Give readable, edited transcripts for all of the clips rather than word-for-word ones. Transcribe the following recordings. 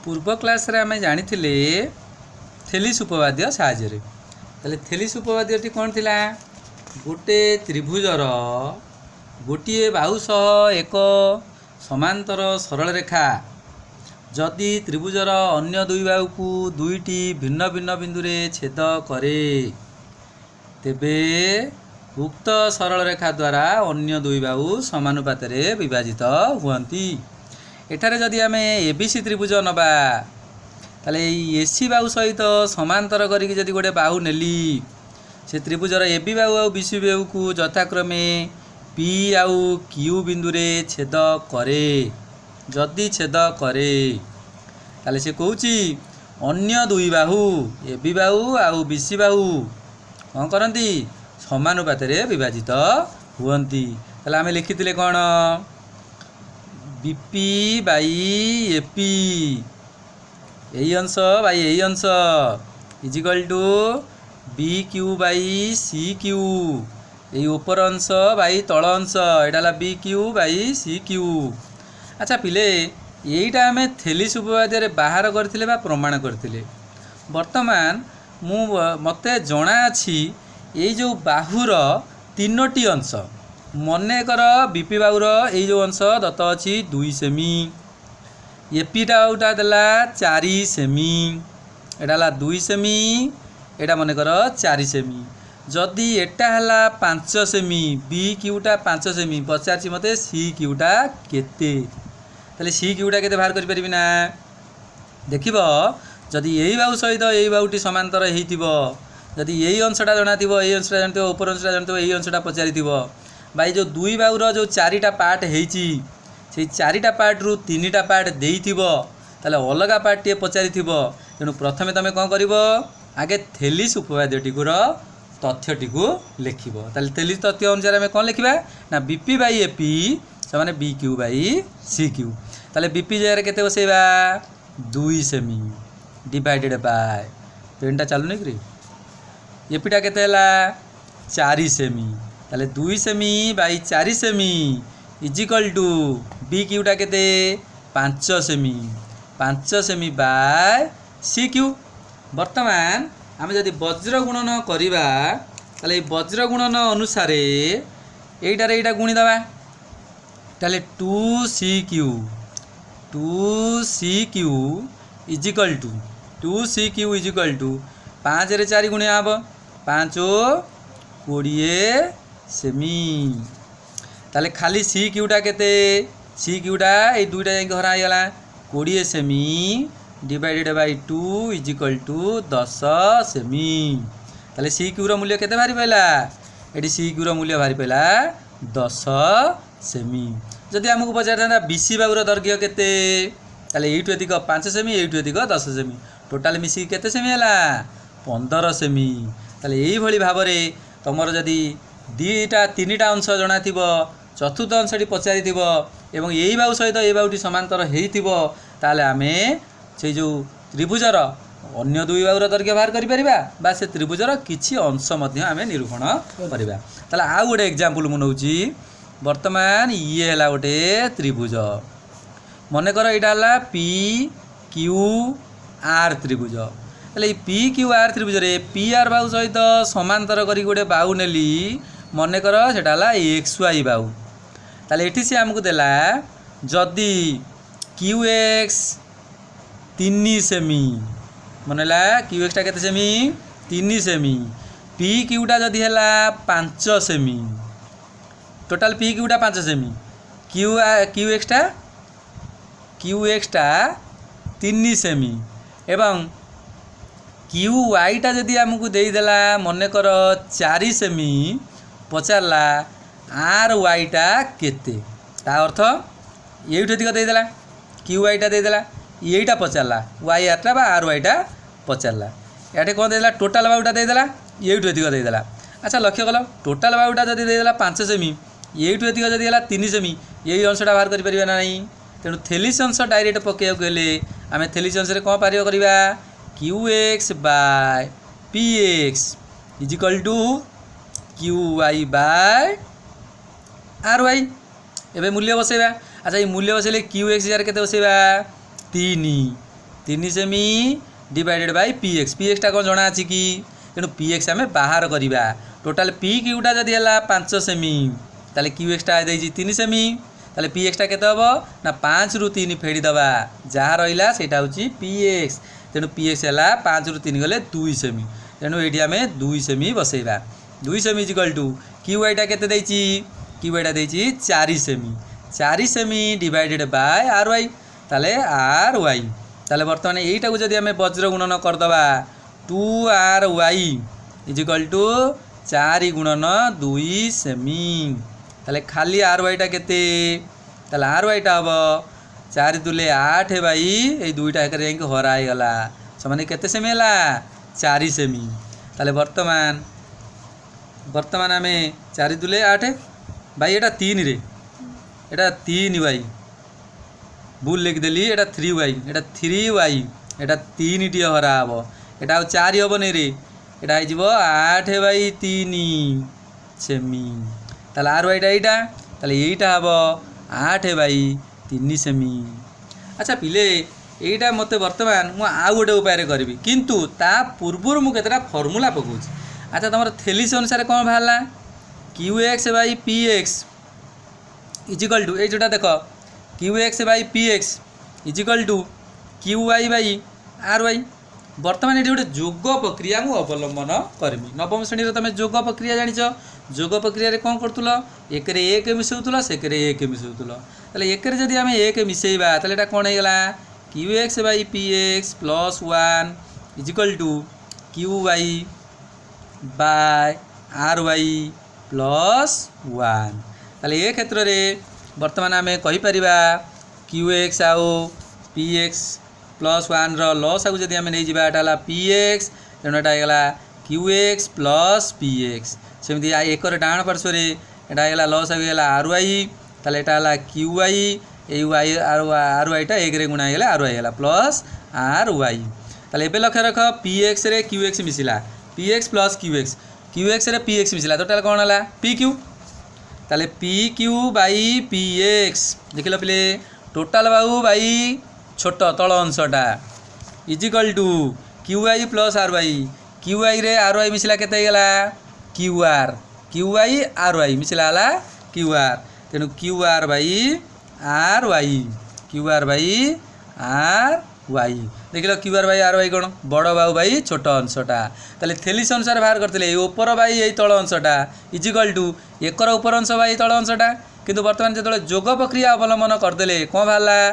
पूर्व क्लास रे आमे जानिथिले थेलिस उपवाद्य साहाय्य ताले थेलिस उपवाद्यटी कौन थिला गोटे त्रिभुजर गोटे बाहु सह एक समांतर सरल रेखा जदि त्रिभुजर अन्य दुई बाहु को दुईटी भिन्न भिन्न बिंदु रे छेद करे तेबे उक्त सरल रेखा द्वारा अन्य दुई बाहु समानुपात रे विभाजित हुअंती। एठारे जदि आमे एबीसी त्रिभुज नबा ताले एसी बाहु सहित समांतर करिक जदि गोटे बाहु नेली से त्रिभुजर एबी बाहु और बीसी बाहु को यथाक्रमे पी आउ क्यू बिंदु रे छेद करे जदि छेद करे ताले से कहूची अन्य दुई बाहु एबी बाहु आउ बीसी बाहु कौन करती समानुपात रे विभाजित हुअंती। ताले आमे लिखिथिले कौन बीपी बाई एपी यही अंश बाई यही अंश is equal to B Q by C Q यही ऊपर अंश बाई तल अंश एटा B Q by C Q. अच्छा पिले यहीटा आमे थेलिस उपवाद्य रे बाहर करथिले बा प्रमाण करथिले वर्तमान मते जଣା अछि ये जो बाहुर तीनोटी अंश मने कर बीपी बाहुर ये जो अंश दत्त अच्छी 2 सेमी एपीटा उटा देला 4 सेमी एटा 2 सेमी एटा मने कर 4 सेमी जदि एटा हला 5 सेमी बी क्यूटा 5 सेमी पचार मते सी क्यूटा केते ताले सी क्यूटा केते बाहर करि परिबि ना देखिबो जदि यही बाहु सहित यही बाहुटी समांतर हेइतिबो जदि यही अंशटा जଣା थिबो यही अंशटा जानथिबो ऊपर अंशटा जानथिबो यही अंशटा पचारिथिबो भाई जो दुई बाहुर जो 4टा पार्ट हेइची से 4टा पार्ट रु 3टा पार्ट देइथिबो ताले अलगा पार्ट टे पचारिथिबो तेनु प्रथमे तमे कोन करिवो आगे थेलिस उपवाद्यटी को तथ्यटी को लिखिबो ताले थेलिस तथ्य अनुसार हमें कोन लिखिबा ना बीपी बाई एपी समान B Q by C Q ताले बीपी जगह केते बसेबा 2 सेमी डिवाइडेड बाय पेनटा चालू नै करी एपीटा केते हला 4 सेमी ताले 2 cm by 4 cm equal to B क्यूटा केते 5 सेमी बाय सी क्यू। वर्तमान आम जदि वज्र गुणन करिबा ताले वज्र गुणन अनुसार एटारे एटा गुणी दबा ताले 2 सी क्यू इजिकल टू 5 रे 4 गुणिया हम 5 20 सेमी ताले खाली सी क्यूटा केते सी क्यूटा ये दुईटा जाके हरा गला 20 cm divided by 2 is equal to 10 cm ताले सी क्यू रो मूल्य केते भारी पैला एडी सी क्यू रो मूल्य भारी पैला 10 सेमी। जदि हमको पचारता बीसी बाहुर दैर्घ्य केते ताले एठु अधिक 5 सेमी एठु अधिक 10 सेमी टोटाल मिसी केते सेमी हला 15 सेमी ताले एही भली भाबरे तमर जदि 2टा 3टा अंश जଣା थिबो चतुर्थ अंशटी पचारि थिबो एवं एही बाहु सहित एही बाहुटी समांतर हेइथिबो ताले आमे से जो त्रिभुजर अन्य दुई बाहुर दैर्घ्य बाहर करि परिबा बा से त्रिभुजर किछि अंश मध्ये आमे निरूपण करिबा। ताले आ गोटे एग्जांपल मु नउची वर्तमान ये हला गोटे त्रिभुज मने कर एटा हला पी क्यू आर त्रिभुज ताले पी क्यू आर त्रिभुज रे पी आर बाहु सहित समांतर करी गोटे बाहु नेली मने कर सेटा हला एक्स वाई बाहु ताले एठी से हमकु देला जदि क्यू एक्स 3 सेमी मनेला क्यू एक्स टा केते सेमी 3 सेमी पी क्यूटा जदि हला 5 सेमी टोटाल पी क्यूटा 5 सेमी क्यू एक्स टा 3 सेमी एवं क्यू वाई टा जदि हमको देई देला मने कर 4 सेमी पचारला आर वाई टा केते ता अर्थ एठु अधिक देई देला क्यू वाई टा देई देला एटा पचारला वाई आर टा बा आर वाई टा पचारला याटे कोन देला टोटाल बाहुटा देई देला एठु अधिक देई देला। अच्छा लक्ष्य कल टोटाल बाहुटा जदि देई देला 5 सेमी एठु अधिक जदि हला 3 सेमी यही अंशटा बाहर करि परिबा ना नहीं तेणु थेलिस अंश डायरेक्ट पकेया गेले आमे थेलिस अंश रे कोन पारियो करिबा Q X by P X is equal to Q Y by R Y एबे मूल्य बसेबा। अच्छा ये मूल्य बसेले क्यू एक्स जार केते बसेबा 3 3 सेमी डिवाइडेड बाय px टा कौन जना अछि कि तेणु px आम बाहर करवा टोटाल पी क्यूटा जदि है 5 सेमी ताले क्यूएक्स टा देछि 3 सेमी ताले px टा केते हबो ना 5 रु 3 फेडी दबा जहाँ रहिला सेटा होछि px तेणु px है 5 रु 3 गले 2 सेमी तेणु ये आम 2 सेमी बसैबा 2 सेमी इक्वल टू क्यूआई टा केते देछि क्यूआई टा देछि 4 cm divided by R Y ताले आर वाई ताले बर्तमान यहीटा को जदि आम वज्र गुणन करदबा 2RY इक्वल टू 4 गुणन 2 सेमी ताले खाली आर वाई टा केते ताले आर वाई टा हबो 4 दुले 8 बाई ए दुईटा एक जाई हराई गला समान केते सेमी हला 4 सेमी ताले वर्तमान आम 4 दुले 8 भाई एटा 3 रे एटा 3 वाई भूल लिखिदेली एटा 3y एटा 3y एटा 3 टी हरा हे एटा 4 हम नहीं रे एटा हो 8/3 सेमी ताले आर वाईटा यहाँ ताले यहीटा हम 8/3 सेमी। अच्छा पिले यहीटा मत बर्तमान मु आउ गोटे उपाय करी किंतु ता पूर्वर मु केतरा फर्मूला पकाउछि। अच्छा तुम थेलिस अनुसार कौन बाहर QX/PX इजिकल टू ये जोटा देख QX/PX इजिकल टू QY/RY बर्तमान ये गोटे जोग प्रक्रिया मु अवलंबन करमी। नवम श्रेणी तुम जोग प्रक्रिया जानिच जोग प्रक्रिया कौन करूल एक एक मिसौल से एक मिसौल ताले एक जदि आम एक मिसेबा ताले एटा कौन होगा QX/PX + 1 इजिकल टू QY/RY + 1 ताले ये क्षेत्र में बर्तमान आम कहीपर QX आउ PX + 1 लस आगे जब आम नहीं जाटा PX तेणु एटा QX + PX सेमती एक डाण पार्श्व एटा लस आगे RY ताले एटा QY RY टा एक गुणा हो RY है प्लस RY ताले एबे लक्ष्य रख PX रे QX मिसिला PX + QX रे PX मिसिला टोटाल कौन है PQ ताले PQ/PX देख लो पे टोटाल बाबू भाई छोट तल अंशटा equal to QI + RY QI रे RY मिसिला केते गला QR QI/RY मिसिला हला QR तेणु QR/RY देख लो QR/RY कौन बड़ बाबू भाई छोट अंशटा ताले थेलिस अनुसार बाहर करते ऊपर भाई यही तल अंशटा इजिकल टू एकर ऊपर अंश भाई तल अंशटा किंतु बर्तमान जो जोग प्रक्रिया अवलंबन करदे कौन बाहर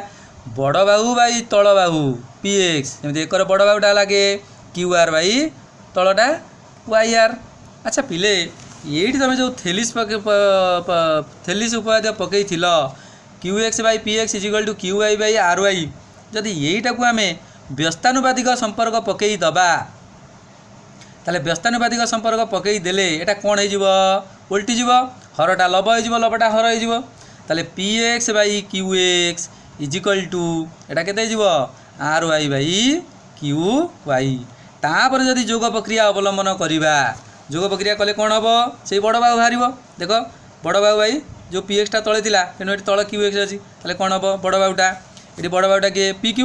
बड़ बाहू भाई तल बाहू PX जमी एकर बड़ बाहूटा लगे QR भाई तलटा YR। अच्छा पिले ये तुम जो थेलिस उपाय पकई QX/PX इजिकल टू QI/RY जदि यहीटा को आम व्यस्तानुपातिक संपर्क पकई दबा ताले व्यस्तानुपातिक संपर्क पकई देले एटा कौन हो उल्टी जीव हरटा लब हो लबटा हर हो ताले PX/QX इजिकल टू एटा केते हो RY/QY तापर जदि जोग प्रक्रिया अवलंबन करवा जोग प्रक्रिया कले कौन हम से बड़ बाहू बाहर देख बड़ बाहू भाई जो PX टा तले थिला तेणु ये तल QX अच्छी ताले कौन हम बड़ बाहूटा ये बड़ बाहूटा किए PQ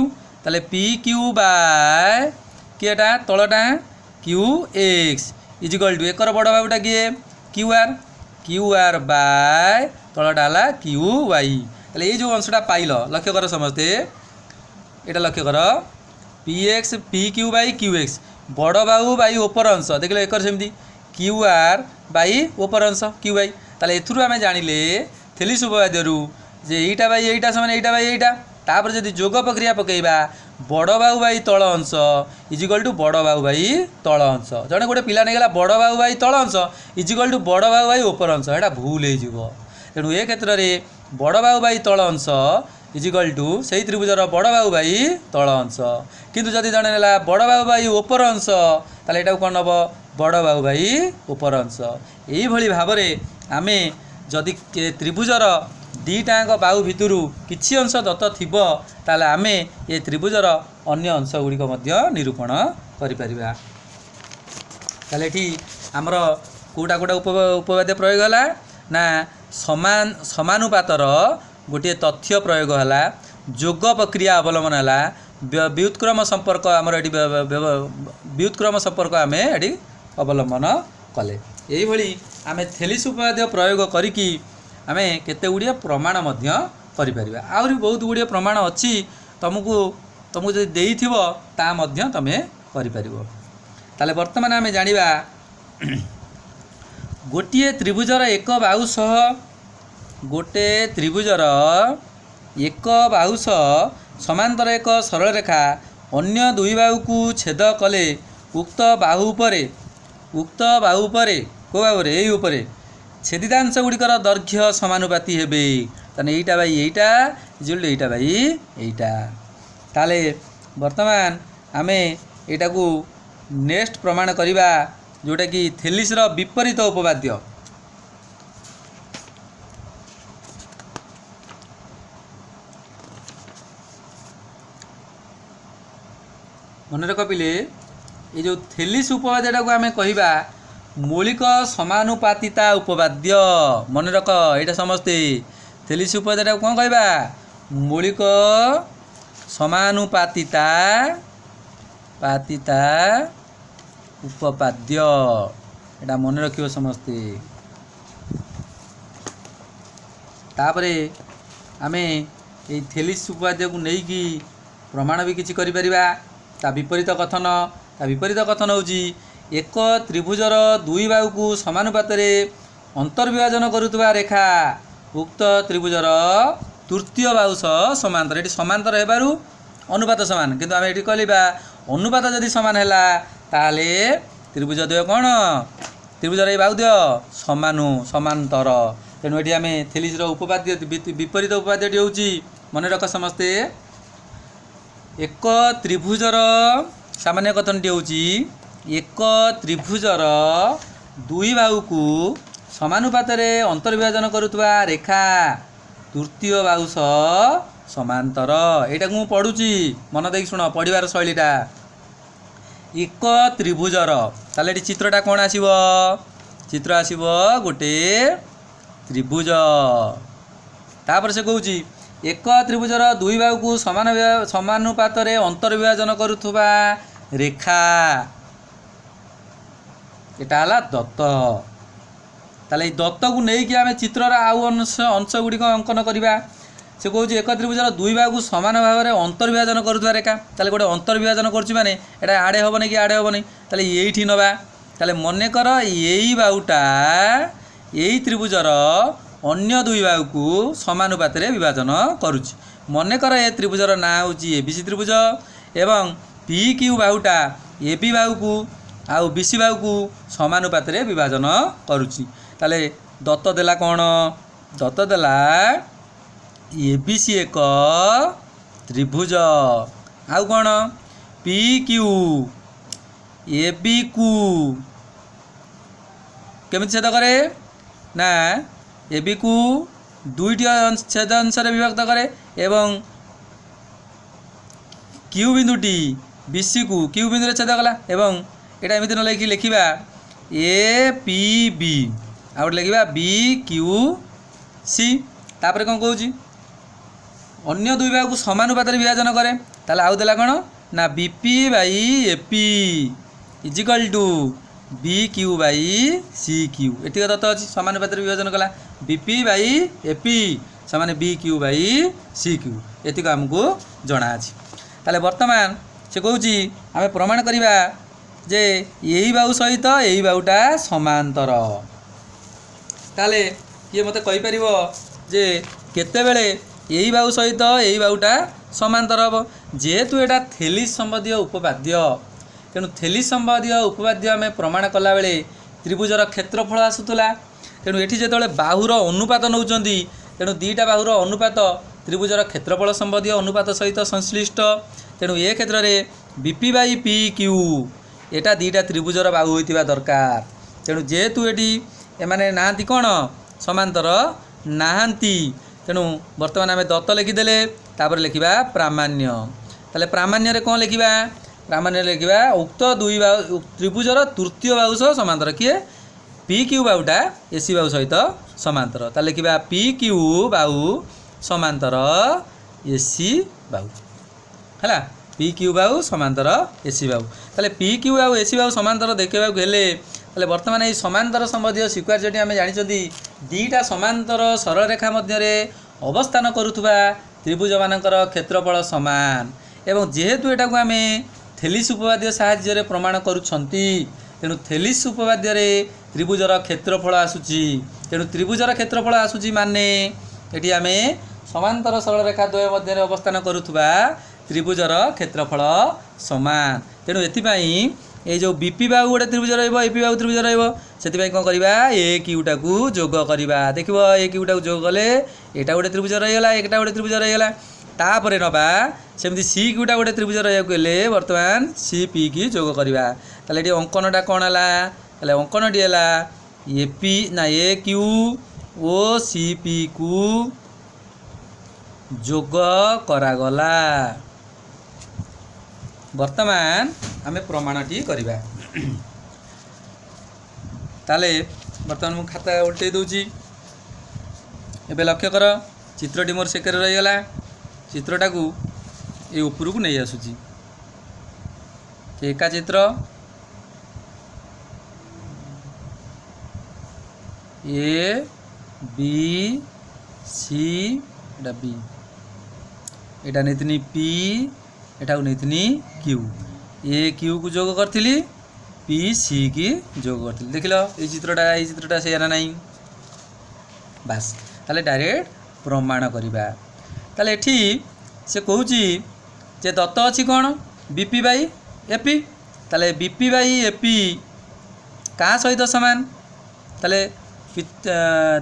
ताले PQ/किएटा तलटा QX इजिकल टू एकर बड़ बाहूटा किए QR/तलटा है QY ताले ये जो अंशटा पाइल लक्ष्य कर समस्ते एटा लक्ष्य कर PQ/QX बड़ बाहू बाई ओपर अंश देख लो एकर सेमती QR/ओपर अंश QY ताले एथुरु आमे जानिले थेलिस उपवाद्यरु जे एटा बाई एटा समान एटा बाई एटा तापर जदि जोग प्रक्रिया पकेबा बड़ बाहू बाई तल अंश इजिकल टू बड़ बाहू बाई तल अंश जड़े गोटे पिला नहीं गला बड़ बाहू बाई तल अंश इजिकल टू बड़ बाहू बाई ओपर अंश एटा भूल हो तेणु ए क्षेत्र में बड़ बाहू बाई तल अंश इजिकल टू से त्रिभुजर बड़ बाहू बाई तल अंश किंतु जदि जड़े ना बड़ बाहू बाई ओपर अंश ताले एटा कौन हम बड़ बाहू बाई ओपर अंश यही भाव आम जदि त्रिभुजर दीटाक बाहू भितर किसी अंश दत्त थिब ताले आम ये त्रिभुजर अन्य अंश गुड़िक निरूपण करिपरिबा। ताले एठी आमर कोटा कोटा उपवाद्य प्रयोग है ना समानुपातर गोटे तथ्य प्रयोग है जोग प्रक्रिया अवलंबन है व्युत्क्रम संपर्क आमर ये व्युत्क्रम संपर्क आम ये अवलंबन कले यही आम थेलिस उपपाद्य प्रयोग करिकी आम केते गुड़िया प्रमाण करिपरिबा आहुरी बहुत गुड़िया प्रमाण अच्छी तुमको जो देइथिबो ता मध्य तमे करिपरिबो। ताले वर्तमान आम जानिबा गोटे त्रिभुजर एक बाहु सह गोटे त्रिभुजर एक बाहु सह समांतर एक सरल रेखा अन्य दुई बाहु को छेद कले उक्त बाहु परे को बाहुरे यही उपरे छेदितांश गुड़िकर दैर्घ्य समानुपाती हेबे ताने एटा बाई एटा इजुल एटा बाई एटा। ताले वर्तमान आमे एटा को नेक्स्ट प्रमाण करिबा जोटा कि थेलिस रो विपरीत उपपाद्य। मन रख पिले ये जो थेलिस उपपाद्यटा को आमे कहिबा मौलिक समानुपातिता उपपाद्य। मन रख एटा समस्ते थेलिस उपपाद्यटा को कौन कहबा मौलिक समानुपातिता उपपाद्य एटा मन रखियो समस्ते। तापरे आमे ए थेलिस उपपाद्य को नहीं कि प्रमाण भी किछि करि परिबा। ता विपरीत कथन होउची एक त्रिभुजर दुई बाहु को समानुपात अंतर्विभाजन करुवा रेखा उक्त त्रिभुजर तृतीय बाहु सह समांतर। ये समांतर हेबारु अनुपात समान किंतु आम ये कहलिबा अनुपात जदि समान हैला ताले त्रिभुज द्वय कौन त्रिभुजर बाहु द्वय समांतर। तेणु ये आम थेलिस उपपाद्य विपरीत उपपाद्यटी होउची मन रख समस्ते एक त्रिभुजर सामान्य कथनटी होउची एक त्रिभुजर दुई बाहु को समानुपात अंतर्विभाजन करुवा रेखा तृतीय बाहु सह समांतर। यहाँ को पढ़ुची मन देख शुण पढ़िबार शैलीटा एक त्रिभुजर ताले ये चित्रटा कौन आसीबो चित्र आसीबो गोटे त्रिभुज। तापर से कहूची एक त्रिभुजर दुई बाहु को समानुपात अंतर्विभाजन करुवा रेखा एटा हला दत्त। ताले दत्त को नहीं कि आम चित्रर आउ अंश गुड़िक अंकन करवा से कहूँ एक त्रिभुजर दुई बाहु को समान भाव में अंतर्विभाजन करुवा रेखा ताले गोटे अंतर्विभाजन करुच्ची माने एटा आड़े हेबनी कि आड़े हेबनी ताले एइठी नबा ताले मनेकर यही बाहुटा यही त्रिभुजर अन्य दुई बाहु को समानुपात विभाजन करुच्ची। मनेकर ए त्रिभुजर ना होची एबीसी त्रिभुज एवं पी क्यू बाहुटा एबी बाहु को आउ बीसी बाहु को समानुपात विभाजन करुच्ची। ताले दत्त देला कौन दत्त देला एबीसी एक त्रिभुज आउ कौन पी क्यू एबी को केमिति छेद करे ना एबी को दुईटी छेद अंश विभक्त करे एवं क्यू बिंदुटी बीसी को क्यू बिंदु छेद कला एवं एटा एमती न लिखि लिखा ए पी बी आउट लिखा बी क्यू सी तापर कौन कहूँ अन्य दुई बाहु को समानुपात विभाजन करे ताले आउ देला कौन ना BP by AP is equal to B Q by C Q एटी दत्त अच्छी समानुपात विभाजन कला बीपी बाई एपी समान B Q by C Q एतिक आमको जना अछि। ताले वर्तमान से कहूँ आम प्रमाण करवा जे यही बाहु सहित यही बाहुटा समांतर। ताले ये मते कहि परिबो जे केतेबेले यही बाहु सहित यही बाहुटा समांतर हम जेहेतु एटा थेलिस संबंधी उपपाद्य तेणु थेलिस संबंधी उपपाद्य आम प्रमाण कला बेले त्रिभुजर क्षेत्रफल आसूला तेणु ये जो बाहुर अनुपात नौकरी तेणु दीटा बाहुर अनुपात त्रिभुजर क्षेत्रफल संबंधी अनुपात सहित संश्लिष्ट तेणु ए क्षेत्र में बीपी बाई पी क्यू एटा दीटा त्रिभुजर बाहु होइतिबा दरकार तेणु जेहेतु एटी एमाने नाहांती कौन समांतर नाहांती तेणु वर्तमान आम दत्त लिखिदेले तापर लिखा प्रामाण्य ताले प्रामाण्य रे कौन लिखा प्रामाण्य लिखा उक्त दुई बाहु त्रिभुजर तृतीय बाहु सह समांतर किए पी क्यू बाहुटा एसी बाहु सहित समांतर ताले लिखा पी क्यू बाहु समांतर एसी बाहु है पी क्यू बाहु समांतर एसी बाहु ताले पी क्यू आउ एसी बाहु समांतर देखा हेले ताले वर्तमान ये समांतर संबंधी सिक्वेन्सटी आम जानते दीटा समांतर सरल रेखा मध्य अवस्थान करुवा त्रिभुज मानकर क्षेत्रफल समान एवं जेहेतु एटा को आम थेलिस उपवाद्य साहाय्य प्रमाण करुछंती तेणु थेलिस उपवाद्य त्रिभुजर क्षेत्रफल आसूची तेणु त्रिभुजर क्षेत्रफल आसूची माने एटी आम समांतर सरल रेखा द्वय मध्य अवस्थान करुवा त्रिभुजर क्षेत्रफल समान तेणु एथिपाई ये जो बीपी बाहु गोटे त्रिभुज रपी बाहु त्रिभुज रही कौन करवा ए क्यूटा को जोग करवा देख ए क्यूटा को जोग कले यहाँ गोटे त्रिभुज रहीगला एक गोटे त्रिभुज रहीगला तापर नवा सेमती सी क्यूटा गोटे त्रिभुज रही बर्तमान सी पी की जोग करवा ताले ये अंकनटा कौन है अंकनटी है ए पी ना ए क्यू ओ सी पी को जोग करागला वर्तमान आम प्रमाणटी करवा ताले बर्तमान मु खाता उल्टे दूची एबे लक्ष्य कर चित्रटी मोर सेकेर रहीगला चित्रटा को ये ऊपर को नहीं आसूची एका चित्र A B C Etah B एटा नहीं पी एटा नहीं क्यू ए क्यू को जोग करी पी सी की जोग करी देख लो ये चित्रटा से ना बास ताले डायरेक्ट प्रमाण करवा ताले एठी से कहूची जे दत्त अच्छी कौन बीपी बाई एपी ताले बीपी बाई एपी क्या सहित सामान ताले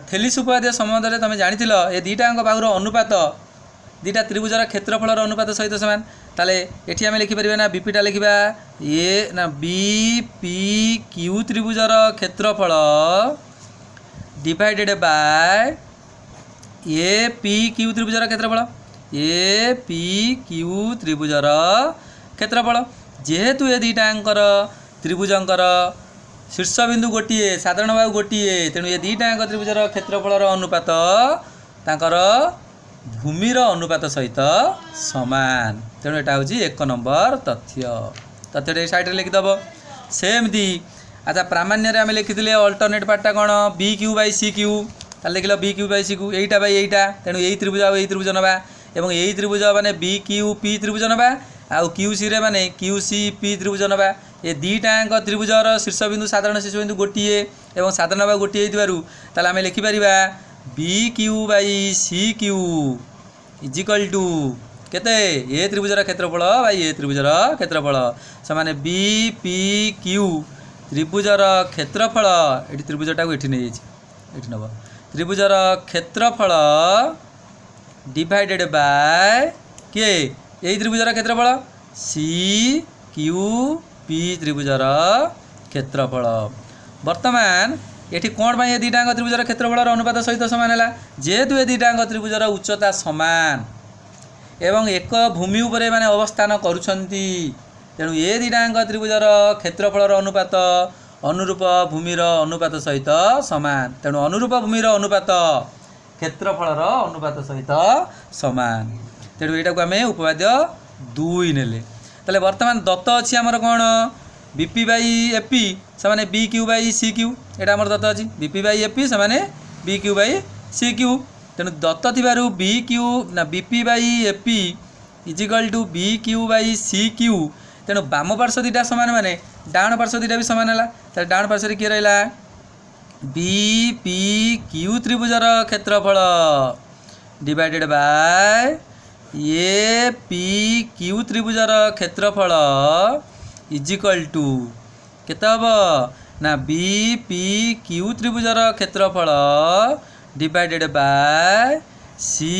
थेलिस उपवाद्य संबंध तुम जानी ये दीटा बाहुर अनुपात दीटा त्रिभुजर क्षेत्रफलर अनुपात सहित सामान ताले एठी आम लिखिपर ना बीपीटा लिखा ए ना बी पी क्यू त्रिभुजर क्षेत्रफल divided by A P Q त्रिभुजर क्षेत्रफल ए पी क्यू त्रिभुजर क्षेत्रफल जेहेतु ये दीटांकर त्रिभुजंकर शीर्षबिंदु गोटे साधारण बाहु गोटे तेणु ये दीटांक त्रिभुजर क्षेत्रफलर अनुपात तांकर भूमिर अनुपात सहित समान तेणु यहाँ हूँ एक नंबर तथ्य साइड लिखिदेव सेमती अच्छा प्रामाण्य आम लिखी अल्टरनेट पार्टा कौन B Q by C Q लिख लो B Q by C Q एटा बाई एटा तेणु यही त्रिभुज आउ यही त्रिभुज नवा एवं यही त्रिभुज माने बी क्यू पी त्रिभुज नवा आउ क्यू सी रे माने क्यू सी पी त्रिभुज नवा ये दीटाक त्रिभुजर शीर्षबिंदु साधारण शीर्षबिंदु गोटे और साधारण भाव गोटे ताले आम लिखिपर B Q by C Q equal to केते ए त्रिभुजर क्षेत्रफल बाई ए त्रिभुजर क्षेत्रफल समान बी पी क्यू त्रिभुजर क्षेत्रफल ये त्रिभुजटा को ये नहीं नब त्रिभुजर क्षेत्रफल डिवाइडेड बाय किए यही त्रिभुजर क्षेत्रफल सी क्यू पी त्रिभुजर क्षेत्रफल वर्तमान ये कौन ये दीटांग त्रिभुजर क्षेत्रफलर अनुपात सहित सामान है जेहेतु ये दीटांग त्रिभुजर उच्चता सामान एवं एक भूमि उपरे माने अवस्थान करुछंती तेणु ये दीटांग त्रिभुजर क्षेत्रफलर अनुपात अनुरूप भूमिर अनुपात सहित सामान तेणु अनुरूप भूमिर अनुपात क्षेत्रफलर अनुपात सहित सामान तेणु यहाँ को आम उपवाद्य 2 नेले ताले वर्तमान दत्त अच्छी आमर कौन बीपी बाई एपी से B Q by C Q यहाँ आम दत्त अच्छी बीपी बाई एपी से B Q by C Q तेणु दत्त थी बी क्यू ना BP by AP is equal to B Q by C Q तेणु बाम पार्श्व दुटा सामान माने डाण पार्श्व दुटा भी सामान है डाण पार्श्व किए रहा बी पी क्यू त्रिभुजर क्षेत्रफल divided by A P Q त्रिभुजर क्षेत्रफल इजिकल टू केते हम ना बी पी क्यू त्रिभुजर क्षेत्रफल divided by C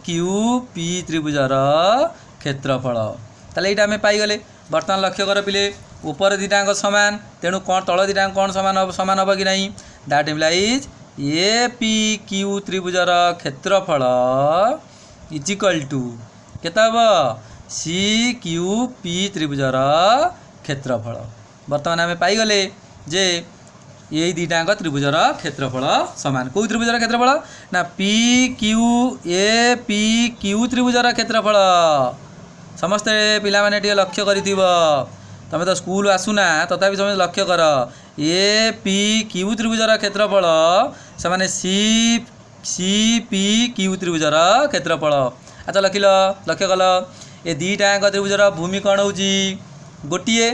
Q P त्रिभुजर क्षेत्रफल ताले यहाँ आम पाईगले बर्तमान लक्ष्य कर पिले ऊपर दीटांक सामान तेणु कौन तल दीटांक कौन सामान हम कि नहीं that implies A P Q त्रिभुजर क्षेत्रफल इजिकल टू केते हम सी क्यू पी त्रिभुजर क्षेत्रफल बर्तमान आम पाईगले जे यही दीटांक त्रिभुजर क्षेत्रफल सामान कौ त्रिभुजर क्षेत्रफल ना P Q A P Q त्रिभुजर क्षेत्रफल समस्ते पिला माने टिके लक्ष्य करिथिबो तमे तो स्कूल आसुना तथापि समस्त लक्ष्य कर ए पी क्यू त्रिभुजर क्षेत्रफल से सी पी क्यू त्रिभुजर क्षेत्रफल अच्छा लखिल लक्ष्य कल ए दुईटाक त्रिभुजर भूमि कौन हो गोटे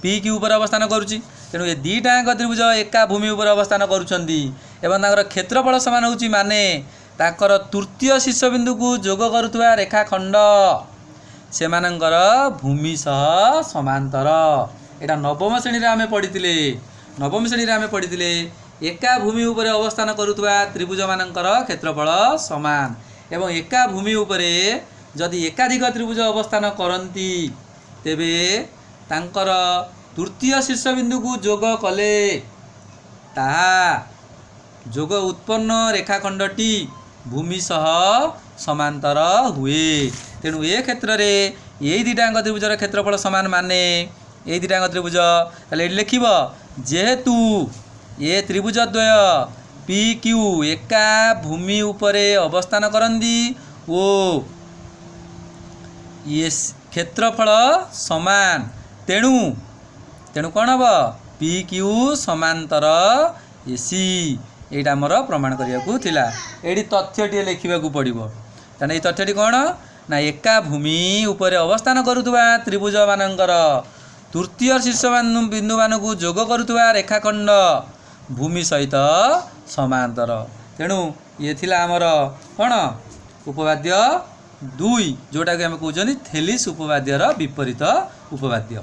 पी क्यू पर अवस्थान करुच्ची तेणु ए दुईटाक त्रिभुज एका भूमि उपर अवस्थान कर क्षेत्रफल सामान हो माने ताकर तृतीय शीर्षबिंदु को जोग करुवा रेखाखंड से भूमि सह समांतर यहाँ नवम श्रेणी आम पढ़ी एका भूमि उपर अवस्थान करुवा त्रिभुज मानकर क्षेत्रफल समान एवं एका भूमि उपरे जदि एकाधिक त्रिभुज अवस्थान करती तेबे तांकर तृतीय शीर्षबिंदु को जोग कले ताहा जोग उत्पन्न रेखाखंडटी भूमि सह समांतर हुए तेणु ए क्षेत्र में यही दुईटाक त्रिभुजर क्षेत्रफल समान माने यही दुईटाक त्रिभुज ताले लिखिब जेहेतु ए त्रिभुजद्वय पी क्यू एका भूमि उपरे अवस्थान करती ओ ये क्षेत्रफल समान तेणु तेणु कौन हम पी क्यू समांतर एसी यहाँ आमर प्रमाण करने ये तथ्यटी लिखा पड़ो तेना ये तथ्यटी कौन ना एका भूमि उपर अवस्थान करुवा त्रिभुज मानकर तृतीय शीर्ष बिंदु मान को जोग करुवा रेखाखंड भूमि सहित समांतर तेणु ये थिला आमर कौन उपवाद्य 2 जोटा कि आम कहते थेलिस उपवाद्यर विपरीत उपवाद्य।